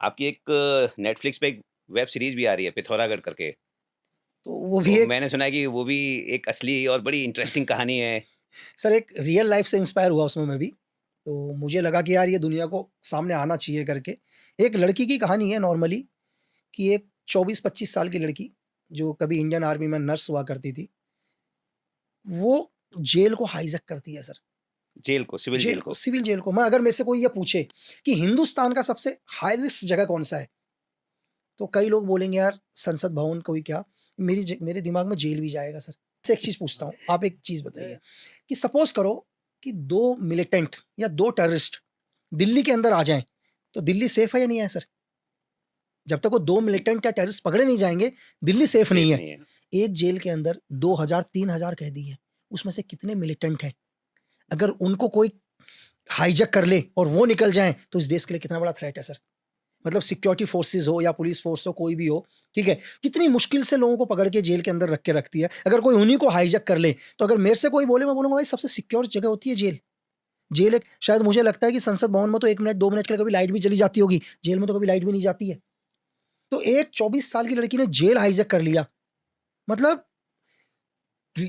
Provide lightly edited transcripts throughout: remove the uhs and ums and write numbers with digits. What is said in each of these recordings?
आपकी एक नेटफ्लिक्स पे एक वेब सीरीज़ भी आ रही है पिथौरागढ़ करके। तो वो भी तो एक मैंने सुना है कि वो भी एक असली और बड़ी इंटरेस्टिंग कहानी है। सर एक रियल लाइफ़ से इंस्पायर हुआ उसमें मैं भी। तो मुझे लगा कि यार ये दुनिया को सामने आना चाहिए करके। एक लड़की की कहानी है नॉर्मली कि एक 24-25 साल की लड़की जो कभी इंडियन आर्मी में नर्स हुआ करती थी, वो जेल को हाइजैक करती है सर। जेल को, सिविल जेल जेल को को। सिविल जेल को। मैं अगर मेरे से कोई ये पूछे कि हिंदुस्तान का सबसे हाई रिस्क जगह कौन-सा है? तो कई लोग बोलेंगे यार संसद भवन कोई क्या, मेरे दिमाग में जेल भी जाएगा सर। से एक चीज़ पूछता हूँ, आप एक चीज़ बताइए कि सपोज़ करो कि 2 मिलिटेंट या 2 टेररिस्ट दिल्ली के अंदर आ जाएँ, तो दिल्ली सेफ है या नहीं है सर? जब तक वो 2 मिलिटेंट या टेररिस्ट पकड़े नहीं जाएँगे, दिल्ली सेफ नहीं सेफ है। नहीं है। एक जेल के अंदर 2000-3000 कैदी हैं, उसमें से कितने मिलिटेंट हैं? अगर उनको कोई हाइजैक कर ले और वो निकल जाएँ, तो इस देश के लिए कितना बड़ा थ्रेट है सर। मतलब सिक्योरिटी फोर्सेस हो या पुलिस फोर्स हो, कोई भी हो, ठीक है? कितनी मुश्किल से लोगों को पकड़ के जेल के अंदर रख के रखती है। अगर कोई उन्हीं को हाइजैक कर ले, तो अगर मेरे से कोई बोले, मैं बोलूँगा भाई सबसे सिक्योर जगह होती है जेल। जेल एक शायद मुझे लगता है कि संसद भवन में तो 1 मिनट, 2 मिनट के लिए कभी लाइट भी चली जाती होगी, जेल में तो कभी लाइट भी नहीं जाती है। तो एक 24 साल की लड़की ने जेल हाइजैक कर लिया। मतलब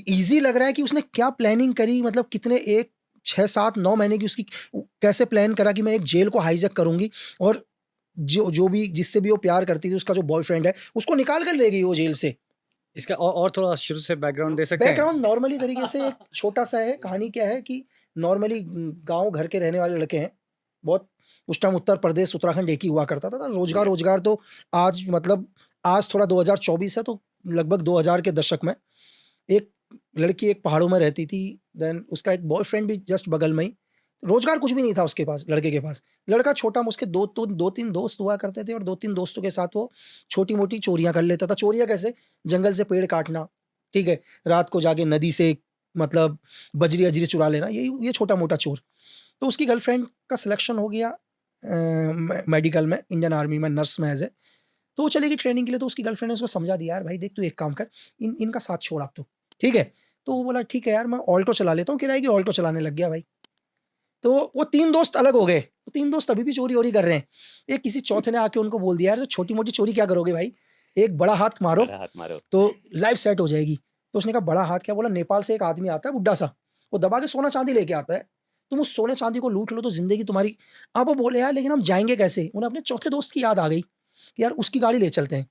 ईज़ी लग रहा है कि उसने क्या प्लानिंग करी, मतलब कितने एक 6, 7, 9 महीने की उसकी कैसे प्लान करा कि मैं एक जेल को हाइजैक करूँगी और जो जो भी जिससे भी वो प्यार करती थी, उसका जो बॉयफ्रेंड है, उसको निकाल कर ले गई वो जेल से। इसका और थोड़ा शुरू से बैकग्राउंड दे सकते हैं? बैकग्राउंड नॉर्मली तरीके से एक छोटा-सा है, कहानी क्या है कि नॉर्मली गाँव घर के रहने वाले लड़के हैं। बहुत उस टाइम उत्तर प्रदेश, उत्तराखंड एक ही हुआ करता था। रोज़गार तो आज मतलब आज थोड़ा 2024 है, तो लगभग 2000 के दशक में एक लड़की एक पहाड़ों में रहती थी, देन उसका एक बॉयफ्रेंड भी जस्ट बगल में ही। रोज़गार कुछ भी नहीं था उसके पास, लड़के के पास। लड़का छोटा, उसके 2-3 दोस्त हुआ करते थे और 2-3 दोस्तों के साथ वो छोटी-मोटी चोरियाँ कर लेता था। चोरियाँ कैसे? जंगल से पेड़ काटना, ठीक है? रात को जाके नदी से मतलब बजरी-अजरी चुरा लेना, ये छोटा-मोटा चोर। तो उसकी गर्लफ्रेंड का सिलेक्शन हो गया मेडिकल में, इंडियन आर्मी में नर्स में तो वो चली गई ट्रेनिंग के लिए। तो उसकी गर्लफ्रेंड ने उसको समझा दिया, यार भाई देख तू एक काम कर, इनका साथ छोड़ अब तू, ठीक है? तो वो बोला ठीक है यार, मैं ऑल्टो चला लेता हूँ, किराए की ऑल्टो चलाने लग गया भाई। तो वो 3 दोस्त अलग हो गए, तो 3 दोस्त अभी भी चोरी-वोरी कर रहे हैं। एक किसी चौथे ने आके उनको बोल दिया, यार छोटी-मोटी चोरी क्या करोगे भाई? एक बड़ा हाथ मारो, बड़ा हाथ मारो। तो लाइफ सेट हो जाएगी। तो उसने कहा बड़ा हाथ क्या? बोला नेपाल से एक आदमी आता है बुड्ढा-सा, वो दबा के सोना-चांदी लेके आता है। तुम उस सोने-चांदी को लूट लो तो ज़िंदगी तुम्हारी। अब वो बोले यार लेकिन हम जाएँगे कैसे? उन्हें अपने चौथे दोस्त की याद आ गई, कि यार उसकी गाड़ी ले चलते हैं।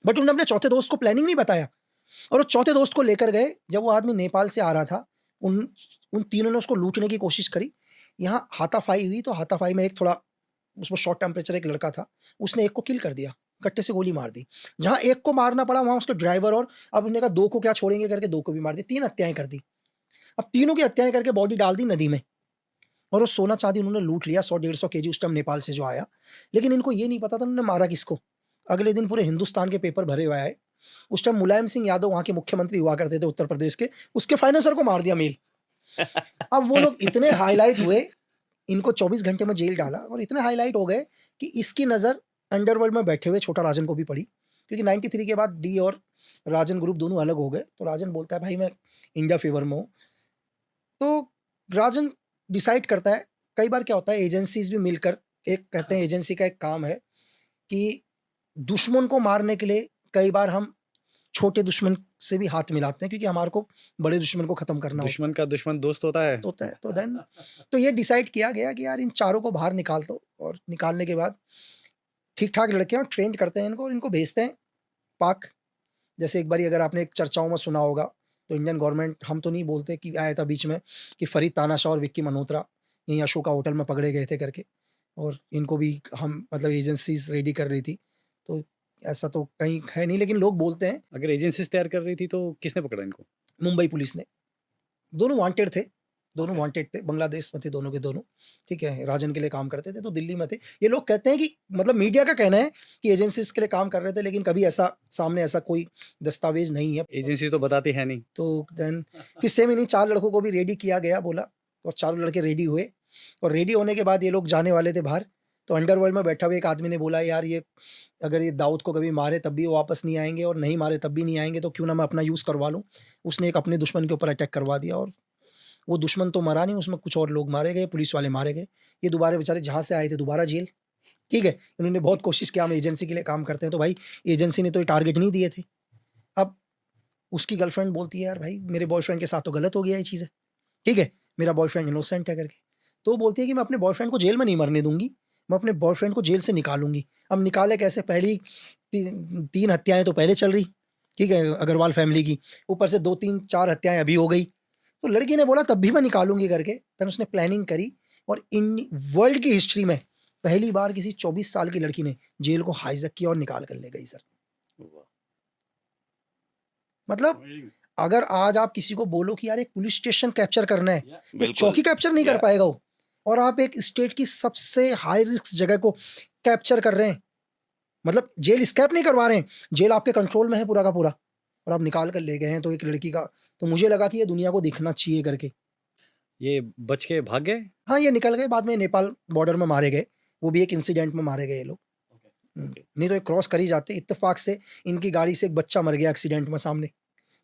बट उन्होंने अपने चौथे दोस्त को प्लानिंग नहीं बताया और वो चौथे दोस्त को लेकर गए। जब वो आदमी नेपाल से आ रहा था, उन उन तीनों ने उसको लूटने की कोशिश करी। यहाँ हाथापाई हुई, तो हाथापाई में एक थोड़ा उसमें शॉर्ट टेम्परेचर एक लड़का था, उसने एक को किल कर दिया, कट्टे से गोली मार दी। जहाँ एक को मारना पड़ा, वहाँ उसके ड्राइवर और अब उसने कहा 2 को क्या छोड़ेंगे करके 2 को भी मार दिया, 3 हत्याएँ कर दी। अब तीनों की हत्याएँ करके बॉडी डाल दी नदी में और वो सोना-चांदी उन्होंने लूट लिया, 100-150 केजी उस टाइम नेपाल से जो आया। लेकिन इनको ये नहीं पता था उन्होंने मारा किसको। अगले दिन पूरे हिंदुस्तान के पेपर भरे हुए आए। उस टाइम मुलायम सिंह यादव वहाँ के मुख्यमंत्री हुआ करते थे उत्तर प्रदेश के, उसके फाइनेंसर को मार दिया मेल। अब वो लोग इतने हाइलाइट हुए, इनको 24 घंटे में जेल डाला और इतने हाइलाइट हो गए कि इसकी नज़र अंडरवर्ल्ड में बैठे हुए छोटा राजन को भी पड़ी। क्योंकि 93 के बाद डी और राजन ग्रुप दोनों अलग हो गए, तो राजन बोलता है भाई मैं इंडिया फ़ेवर में हूँ। तो राजन डिसाइड करता है, कई बार क्या होता है एजेंसीज़ भी मिलकर, एक कहते हैं एजेंसी का एक काम है कि दुश्मन को मारने के लिए कई बार हम छोटे दुश्मन से भी हाथ मिलाते हैं, क्योंकि हमारे को बड़े दुश्मन को खत्म करना दुश्मन का दुश्मन दोस्त होता है। होता है। तो देन तो ये डिसाइड किया गया कि यार इन चारों को बाहर निकाल दो और निकालने के बाद ठीक-ठाक लड़के हैं और ट्रेंड करते हैं इनको और इनको भेजते हैं पाक। जैसे एक बारी अगर आपने एक चर्चाओं में सुना होगा, तो इंडियन गवर्नमेंट, हम तो नहीं बोलते, कि आया था बीच में कि फरीद तानाशाह और विक्की मल्होत्रा यहीं अशोका होटल में पकड़े गए थे करके, और इनको भी हम मतलब एजेंसीज़ रेडी कर रही थी। तो ऐसा तो कहीं है नहीं, लेकिन लोग बोलते हैं। अगर एजेंसीज़ तैयार कर रही थी तो किसने पकड़ा इनको? मुंबई पुलिस ने, दोनों वांटेड थे, दोनों वांटेड थे, बांग्लादेश में थे दोनों के दोनों, ठीक है? राजन के लिए काम करते थे, तो दिल्ली में थे। ये लोग कहते हैं कि मतलब मीडिया का कहना है कि एजेंसीज़ के लिए काम कर रहे थे, लेकिन कभी ऐसा सामने ऐसा कोई दस्तावेज़ नहीं है। एजेंसीज़ तो बताती है नहीं। तो देन फिर सेम इन्हीं 4 लड़कों को भी रेडी किया गया बोला, और चारों लड़के रेडी हुए और रेडी होने के बाद ये लोग जाने वाले थे बाहर। तो अंडरवर्ल्ड में बैठा हुआ एक आदमी ने बोला, यार ये अगर ये दाऊद को कभी मारे तब भी वो वापस नहीं आएँगे और नहीं मारे तब भी नहीं आएँगे, तो क्यों ना मैं अपना यूज़ करवा लूँ। उसने एक अपने दुश्मन के ऊपर अटैक करवा दिया और वो दुश्मन तो मरा नहीं, उसमें कुछ और लोग मारे गए, पुलिस वाले मारे गए। ये दोबारा बेचारे जहाँ से आए थे दोबारा जेल। ठीक है, इन्होंने बहुत कोशिश किया, हम एजेंसी के लिए काम करते हैं, तो भाई एजेंसी ने तो ये टारगेट नहीं दिए थे। अब उसकी गर्लफ्रेंड बोलती है यार भाई मेरे बॉयफ्रेंड के साथ तो गलत हो गया ये चीज़ें, ठीक है, मेरा बॉयफ्रेंड इनोसेंट है करके। तो वो बोलती है कि मैं अपने बॉयफ्रेंड को जेल में नहीं मरने दूंगी, मैं अपने बॉयफ्रेंड को जेल से निकालूंगी। अब निकाले कैसे, पहली 3 हत्याएं तो पहले चल रही, ठीक है, अग्रवाल फैमिली की, ऊपर से 2-3-4 हत्याएं अभी हो गई। तो लड़की ने बोला तब भी मैं निकालूंगी करके। तब उसने प्लानिंग करी और इन वर्ल्ड की हिस्ट्री में पहली बार किसी 24 साल की लड़की ने जेल को हाईजैक किया और निकाल कर ले गई सर। मतलब अगर आज आप किसी को बोलो कि यार एक पुलिस स्टेशन कैप्चर करना है, एक बिल्कुल चौकी कैप्चर नहीं कर या पाएगा वो, और आप एक स्टेट की सबसे हाई रिस्क जगह को कैप्चर कर रहे हैं, मतलब जेल स्कैप नहीं करवा रहे हैं, जेल आपके कंट्रोल में है पूरा का पूरा, और आप निकाल कर ले गए हैं। तो एक लड़की का, तो मुझे लगा कि ये दुनिया को दिखना चाहिए करके। ये बच के भाग गए? हाँ, ये निकल गए, बाद में नेपाल बॉर्डर में मारे गए, वो भी एक इंसिडेंट में मारे गए ये लोग। नहीं तो ये क्रॉस कर ही जाते। इत्तेफाक से इनकी गाड़ी से एक बच्चा मर गया एक्सीडेंट में सामने,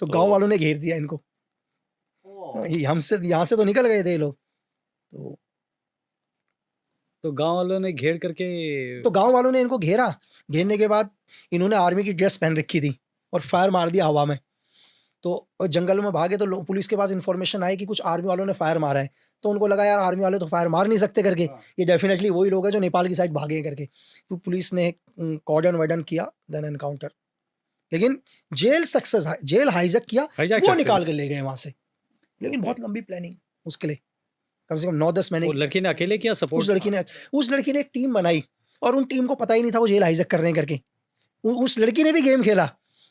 तो गांव ओ वालों ने घेर दिया इनको। हमसे यहाँ से तो निकल गए थे ये लोग, तो गांव वालों ने घेर करके तो गांव वालों ने इनको घेरा। घेरने के बाद इन्होंने आर्मी की ड्रेस पहन रखी थी और फायर मार दिया हवा में। तो और जंगल में भागे, तो पुलिस के पास इन्फॉर्मेशन आई कि कुछ आर्मी वालों ने फायर मारा है। तो उनको लगा यार आर्मी वाले तो फायर मार नहीं सकते करके, ये डेफिनेटली वही लोग हैं जो नेपाल की साइड भागे करके। तो पुलिस ने कॉर्डन वर्डन किया, देन एनकाउंटर। लेकिन जेल सक्सेस, जेल हाईजैक किया, हाईजैक वो सक्सेस। निकाल के ले गए वहां से। लेकिन बहुत लंबी प्लानिंग उसके लिए, कम से कम 9-10 महीने वो लड़की ने अकेले किया उस सपोर्ट? लड़की ने एक टीम बनाई, और उन टीम को पता ही नहीं था वो जेल हाईजैक कर रहे हैं करके। उस लड़की ने भी गेम खेला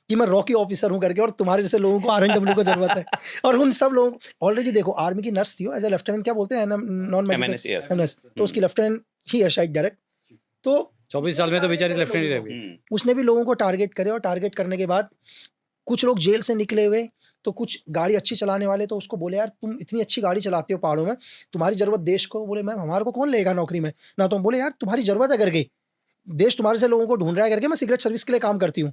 कि मैं रॉकी ऑफिसर हूं करके, और तुम्हारे जैसे लोगों को आरएनडब्ल्यू को जरूरत है। और उन सब लोगों, ऑलरेडी देखो आर्मी की नर्स थी वो, एज ए लेफ्टिनेंट, क्या बोलते हैं, non MNS, medical yes. MNS, तो उसकी लेफ्टिनेंट ही है शायद डायरेक्ट। तो 24 साल में तो बेचारी लेफ्टिनेंट ही रह गई। उसने भी लोगों को टारगेट करे, और टारगेट करने के बाद कुछ लोग जेल से निकले हुए, तो कुछ गाड़ी अच्छी चलाने वाले तो उसको बोले यार तुम इतनी अच्छी गाड़ी चलाते हो पहाड़ों में, तुम्हारी जरूरत देश को। बोले मैम हमारे को कौन लेगा नौकरी में ना, तो हम बोले यार तुम्हारी जरूरत है करके, देश तुम्हारे से लोगों को ढूंढ रहा है करके, मैं सिगरेट सर्विस के लिए काम करती हूँ।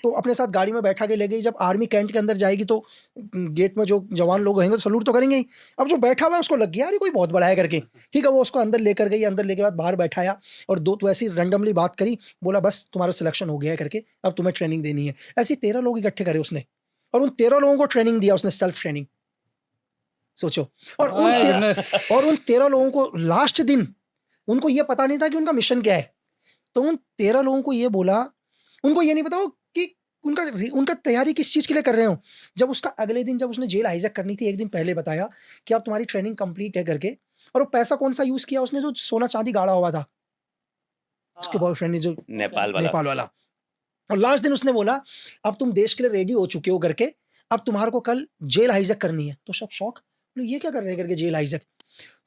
तो अपने साथ गाड़ी में बैठा के ले गई। जब आर्मी कैंट के अंदर जाएगी तो गेट में जो जवान लोग रहेंगे तो सलूट तो करेंगे ही। अब जो बैठा हुआ है उसको लग गया यार ये कोई बहुत बड़ा है करके, ठीक है, वो उसको अंदर लेकर गई। अंदर लेके बाद बाहर बैठाया, और दो तो ऐसी रैंडमली बात करी, बोला बस तुम्हारा सिलेक्शन हो गया है करके, अब तुम्हें ट्रेनिंग देनी है। ऐसी 13 लोग इकट्ठे करे उसने, और उन 13 लोगों को ट्रेनिंग दिया उसने, सेल्फ ट्रेनिंग, सोचो। और उन 13 लोगों को लास्ट दिन उनको ये पता नहीं था कि उनका मिशन क्या है। तो उन 13 लोगों को ये बोला, उनको ये नहीं पता कि उनका तैयारी किस चीज़ के लिए कर रहे हो। जब उसका अगले दिन, जब उसने जेल हाईजैक करनी थी, एक दिन पहले बताया कि अब तुम्हारी ट्रेनिंग कंप्लीट है करके। और वो पैसा कौन सा यूज़ किया उसने, जो सोना चांदी गाड़ा हुआ था उसके बॉयफ्रेंड ने, जो नेपाल वाला। और लास्ट दिन उसने बोला अब तुम देश के लिए रेडी हो चुके हो करके, अब तुम्हारे को कल जेल हाईजैक करनी है। तो सब शौक, ये क्या कर रहे हैं करके, जेल हाईजैक।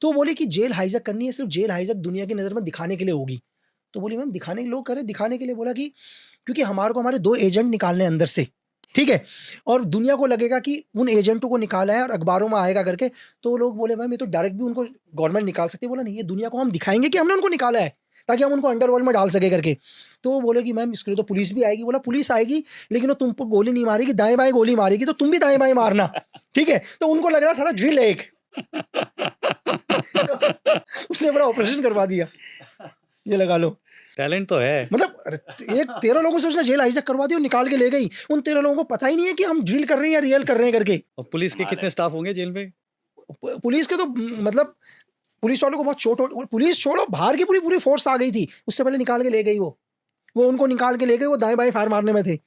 तो बोले कि जेल हाईजैक करनी है, सिर्फ जेल हाईजैक दुनिया की नज़र में दिखाने के लिए होगी। तो बोली मैम दिखाने के लोग करें, दिखाने के लिए। बोला कि क्योंकि हमारे को हमारे 2 एजेंट निकालने अंदर से, ठीक है, और दुनिया को लगेगा कि उन एजेंटों को निकाला है और अखबारों में आएगा करके। तो लोग बोले मैम ये तो डायरेक्ट भी उनको गवर्नमेंट निकाल सकती है। बोला नहीं, ये दुनिया को हम दिखाएंगे कि हमने उनको निकाला है, ताकि हम उनको अंडरवर्ल्ड में डाल सके करके। तो वो बोले कि मैम इसके लिए तो पुलिस भी आएगी। बोला पुलिस आएगी, लेकिन वो तुम पर गोली नहीं मारेगी, दाएं बाएं गोली मारेगी, तो तुम भी दाएं बाएं मारना, ठीक है। तो उनको लग रहा सारा ड्रिल है एक। उसने बड़ा ऑपरेशन करवा दिया, ये लगा लो। टैलेंट तो है। मतलब एक 13 लोगों से उसने जेल हाईजैक करवा दी और निकाल के ले गई। उन 13 लोगों को पता ही नहीं है कि हम ड्रिल कर रहे हैं या रियल कर रहे हैं करके। और पुलिस के कितने स्टाफ होंगे जेल में? पुलिस के तो मतलब पुलिस वालों को बहुत चोट, पुलिस छोड़ो, बाहर की पूरी फोर्स आ गई थी, उससे पहले निकाल के ले गई वो उनको निकाल के ले गई। वो दाएं बाएं फायर मारने में थे।